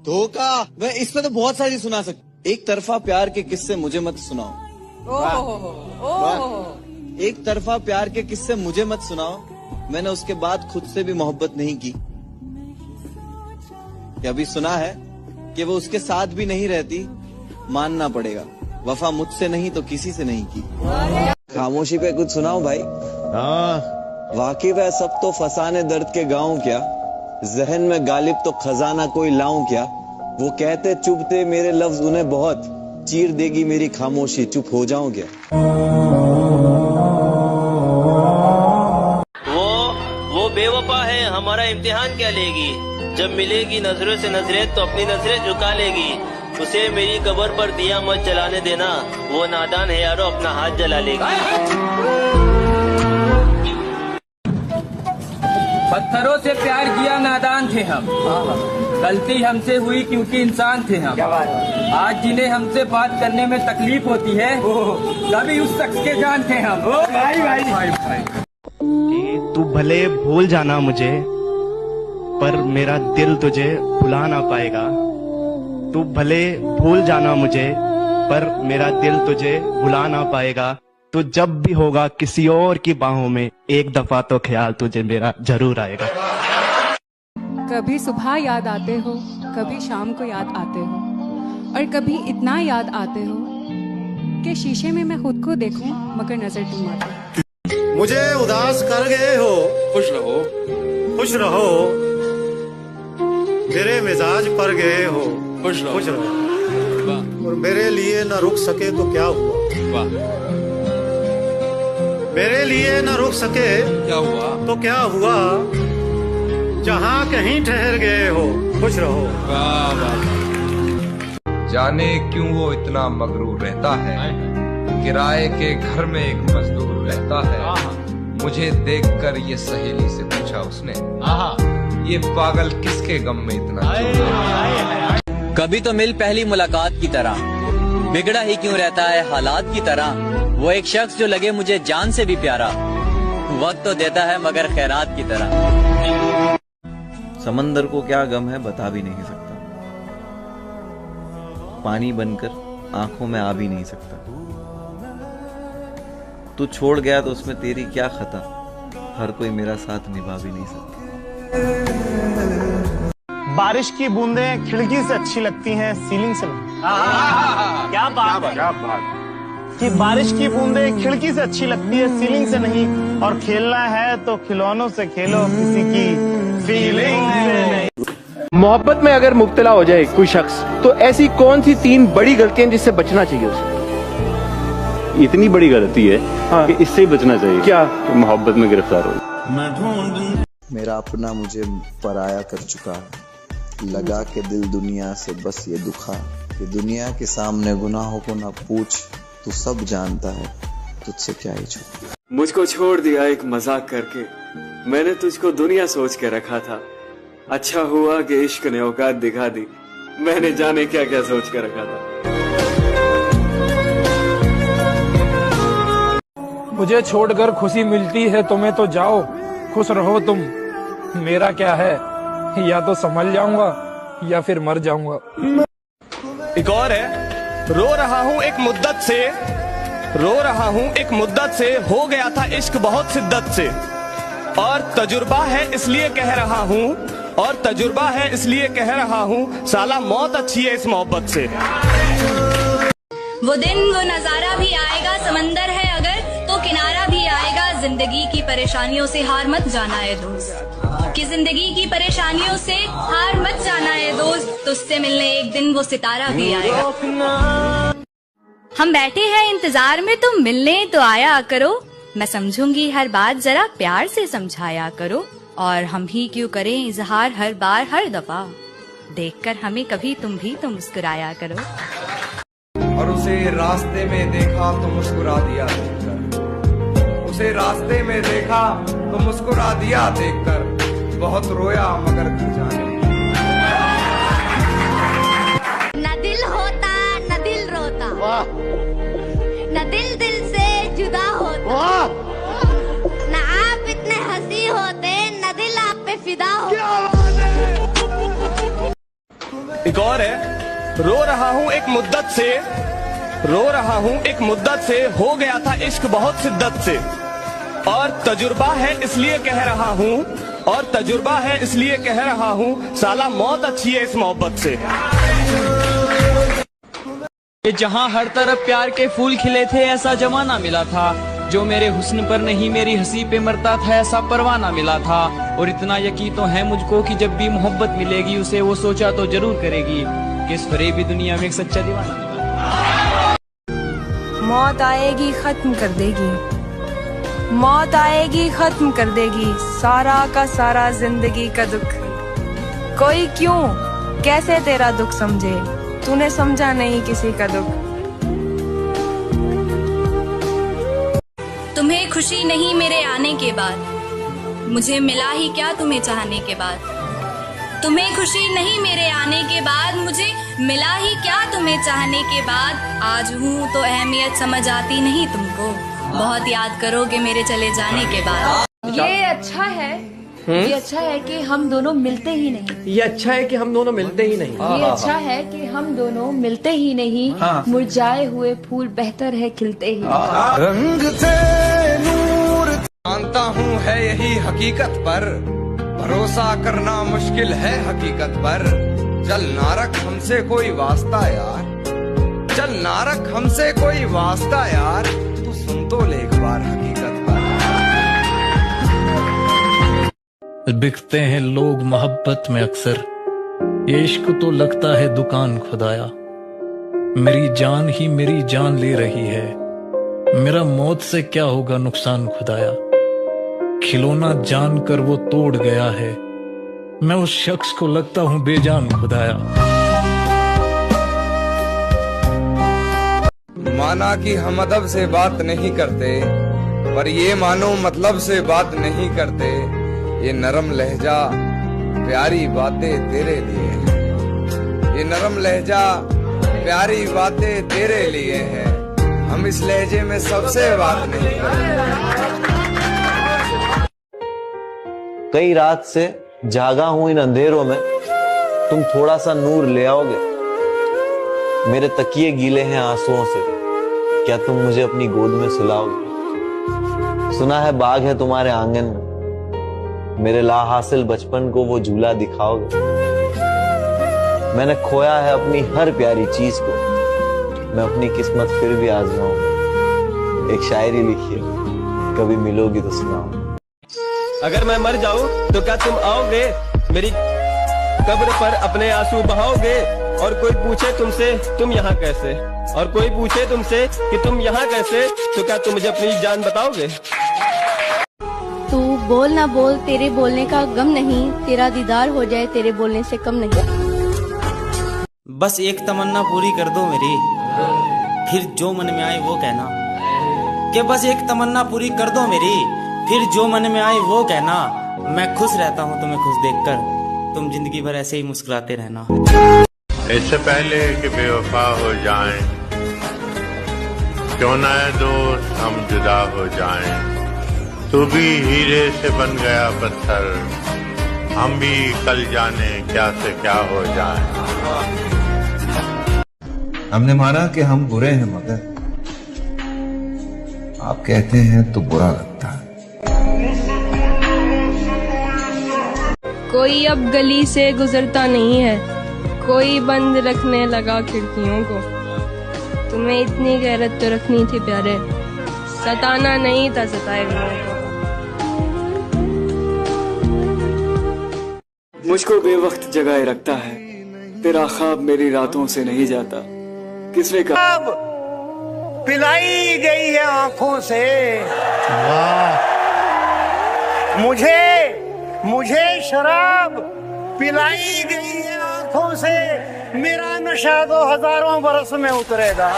धोखा। मैं इसमें तो बहुत सारी सुना सकता। एक तरफा प्यार के किस्से मुझे मत सुनाओ। एक तरफा प्यार के किस्से मुझे मत सुनाओ। मैंने उसके बाद खुद से भी मोहब्बत नहीं की। अभी सुना है कि वो उसके साथ भी नहीं रहती। मानना पड़ेगा, वफा मुझसे नहीं तो किसी से नहीं की। खामोशी पे कुछ सुनाओ भाई। हाँ, वाकिफ है सब तो फसाने दर्द के गाँव क्या। जहन में गालिब तो खजाना कोई लाऊं क्या। वो कहते चुभते मेरे लफ्ज उन्हें बहुत, चीर देगी मेरी खामोशी चुप हो जाऊं क्या। वो बेवफा है, हमारा इम्तिहान क्या लेगी। जब मिलेगी नजरों से नजरें तो अपनी नजरें झुका लेगी। उसे मेरी कब्र पर दिया मत जलाने देना, वो नादान है यारो अपना हाथ जला लेगी। पत्थरों से प्यार किया नादान थे हम, गलती हमसे हुई क्योंकि इंसान थे हम। आज जिन्हें हमसे बात करने में तकलीफ होती है कभी उस शख्स के जान थे हम। भाई तू भले भूल जाना मुझे पर मेरा दिल तुझे भुला ना पाएगा। तू भले भूल जाना मुझे पर मेरा दिल तुझे भुला ना पाएगा। तो जब भी होगा किसी और की बाहों में एक दफा तो ख्याल तुझे मेरा जरूर आएगा। कभी सुबह याद आते हो, कभी शाम को याद आते हो, और कभी इतना याद आते हो कि शीशे में मैं खुद को देखूं मगर नजर तुम आते। मुझे उदास कर गए हो, खुश रहो, खुश रहो। मेरे मिजाज पर गए हो, खुश रहो, खुश रहो। और मेरे लिए न रुक सके तो क्या हुआ। मेरे लिए न रुक सके क्या हुआ तो क्या हुआ। जहाँ कहीं ठहर गए हो, खुश रहो। जाने क्यों वो इतना मगरूर रहता है। किराए के घर में एक मजदूर रहता है। मुझे देखकर ये सहेली से पूछा उसने, ये पागल किसके गम में इतना चूर। कभी तो मिल पहली मुलाकात की तरह, बिगड़ा ही क्यों रहता है हालात की तरह। वो एक शख्स जो लगे मुझे जान से भी प्यारा, वक्त तो देता है मगर खैरात की तरह। समंदर को क्या गम है बता भी नहीं सकता। पानी बनकर आंखों में आ भी नहीं सकता। तू छोड़ गया तो उसमें तेरी क्या खता। हर कोई मेरा साथ निभा भी नहीं सकता। बारिश की बूंदें खिड़की से अच्छी लगती हैं सीलिंग से नहीं। क्या बात है, क्या बात कि बारिश की बूंदें खिड़की से अच्छी लगती है सीलिंग से नहीं। और खेलना है तो खिलौनों से खेलो, किसी की फीलिंग से नहीं। मोहब्बत में अगर मुब्तला हो जाए कोई शख्स तो ऐसी कौन सी 3 बड़ी गलतियां जिससे बचना चाहिए उसे। इतनी बड़ी गलती है कि इससे ही बचना चाहिए। क्या मोहब्बत में गिरफ्तार हो। मेरा अपना मुझे पराया कर चुका है। लगा के दिल दुनिया से बस ये दुखा कि दुनिया के सामने गुनाहों को ना पूछ। तू सब जानता है तुझसे क्या ही छुपा। मुझको छोड़ दिया एक मजाक करके, मैंने तुझको दुनिया सोच के रखा था। अच्छा हुआ कि इश्क ने औकात दिखा दी, मैंने जाने क्या क्या सोच के रखा था। मुझे छोड़कर खुशी मिलती है तुम्हें तो जाओ, खुश रहो तुम। मेरा क्या है, या तो संभल जाऊंगा या फिर मर जाऊंगा। एक और है, रो रहा हूँ एक मुद्दत से, रो रहा हूँ एक मुद्दत से। हो गया था इश्क बहुत शिद्दत से, और तजुर्बा है इसलिए कह रहा हूँ, और तजुर्बा है इसलिए कह रहा हूँ। साला मौत अच्छी है इस मोहब्बत से। वो दिन वो नजारा भी आएगा, समंदर है अगर तो किनारा भी आएगा। जिंदगी की परेशानियों से हार मत जाना है दोस्त, कि जिंदगी की परेशानियों से हार मत जाना है दोस्त। तुझसे मिलने एक दिन वो सितारा भी आएगा। हम बैठे हैं इंतजार में, तुम मिलने तो आया करो। मैं समझूंगी हर बात, जरा प्यार से समझाया करो। और हम ही क्यों करें इजहार हर बार हर दफा, देखकर हमें कभी तुम भी तो मुस्कुराया करो। और उसे रास्ते में देखा तो मुस्कुरा दिया देखकर। उसे रास्ते में देखा तो मुस्कुरा दिया देखकर। बहुत रोया मगर घर जाने। न दिल होता न दिल रोता, न दिल दिल से जुदा होता। न आप इतने हंसी होते, न दिल आप पे फिदा होता। एक और है, रो रहा हूँ एक मुद्दत से, रो रहा हूँ एक मुद्दत से, हो गया था इश्क बहुत शिद्दत से, और तजुर्बा है इसलिए कह रहा हूँ, और तजुर्बा है इसलिए कह रहा हूँ, साला मौत अच्छी है इस मोहब्बत से। कि जहाँ हर तरफ प्यार के फूल खिले थे ऐसा जमाना मिला था, जो मेरे हुस्न पर नहीं मेरी हंसी पे मरता था ऐसा परवाना मिला था। और इतना यकीन तो है मुझको कि जब भी मोहब्बत मिलेगी उसे वो सोचा तो जरूर करेगी कि इस फरेबी दुनिया में एक सच्चा दीवाना मिला। मौत आएगी खत्म कर देगी, मौत आएगी खत्म कर देगी सारा का सारा जिंदगी का दुख। कोई क्यों कैसे तेरा दुख समझे, तूने समझा नहीं किसी का दुख। तुम्हें खुशी नहीं मेरे आने के बाद, मुझे मिला ही क्या तुम्हें चाहने के बाद। तुम्हें खुशी नहीं मेरे आने के बाद, मुझे मिला ही क्या तुम्हें चाहने के बाद। आज हूँ तो अहमियत समझ आती नहीं तुमको, बहुत याद करोगे मेरे चले जाने के बाद। ये अच्छा है, ये अच्छा है कि हम दोनों मिलते ही नहीं। ये अच्छा है कि हम दोनों मिलते ही नहीं। ये अच्छा है कि हम दोनों मिलते ही नहीं। मुरझाए हुए फूल बेहतर है खिलते ही। रंग से नूर जानता हूँ है यही हकीकत पर, भरोसा करना मुश्किल है हकीकत पर। चल ना रख हमसे कोई वास्ता यार, चल ना रख हमसे कोई वास्ता यार, तू सुन तो ले एक बार हकीकत पर। बिकते हैं लोग मोहब्बत में अक्सर, ये इश्क तो लगता है दुकान खुदाया। मेरी जान ही मेरी जान ले रही है, मेरा मौत से क्या होगा नुकसान खुदाया। खिलौना जान कर वो तोड़ गया है, मैं उस शख्स को लगता हूँ बेजान खुदाया। माना कि हम अदब से बात नहीं करते, पर ये मानो मतलब से बात नहीं करते। ये नरम लहजा प्यारी बातें तेरे लिए है, ये नरम लहजा प्यारी बातें तेरे लिए है। हम इस लहजे में सबसे बात नहीं करते। कई रात से जागा हूं इन अंधेरों में, तुम थोड़ा सा नूर ले आओगे। मेरे तकिए गीले हैं आंसुओं से, क्या तुम मुझे अपनी गोद में सुलाओगे। सुना है बाग है तुम्हारे आंगन में, मेरे ला हासिल बचपन को वो झूला दिखाओगे। मैंने खोया है अपनी हर प्यारी चीज को, मैं अपनी किस्मत फिर भी आजमाऊंगा। एक शायरी लिखी है, कभी मिलोगी तो सुनाओ। अगर मैं मर जाऊं तो क्या तुम आओगे, मेरी कब्र पर अपने आंसू बहाओगे। और कोई पूछे तुमसे तुम यहाँ कैसे, और कोई पूछे तुमसे कि तुम यहाँ कैसे, तो क्या तुम मुझे अपनी जान बताओगे। तू बोल ना बोल, तेरे बोलने का गम नहीं, तेरा दीदार हो जाए तेरे बोलने से कम नहीं। बस एक तमन्ना पूरी कर दो मेरी, फिर जो मन में आए वो कहना। कि बस एक तमन्ना पूरी कर दो मेरी, फिर जो मन में आए वो कहना। मैं खुश रहता हूँ तुम्हें खुश देखकर, तुम जिंदगी भर ऐसे ही मुस्कुराते रहना। इससे पहले कि बेवफा हो जाएं, क्यों ना दोस्त हम जुदा हो जाएं। तू भी हीरे से बन गया पत्थर, हम भी कल जाने क्या से क्या हो जाएं। हमने माना कि हम बुरे हैं, मगर आप कहते हैं तो बुरा लगता है। कोई अब गली से गुजरता नहीं है, कोई बंद रखने लगा खिड़कियों को। तुम्हें इतनी गैरत तो रखनी थी प्यारे, सताना नहीं था सताए हुए को। मुझको बेवक्त जगाए रखता है, तेरा ख्वाब मेरी रातों से नहीं जाता। किसने कहा पिलाई गई है आंखों से। वाह, मुझे शराब पिलाई गई है आंखों से। मेरा नशा 2000 बरस में उतरेगा।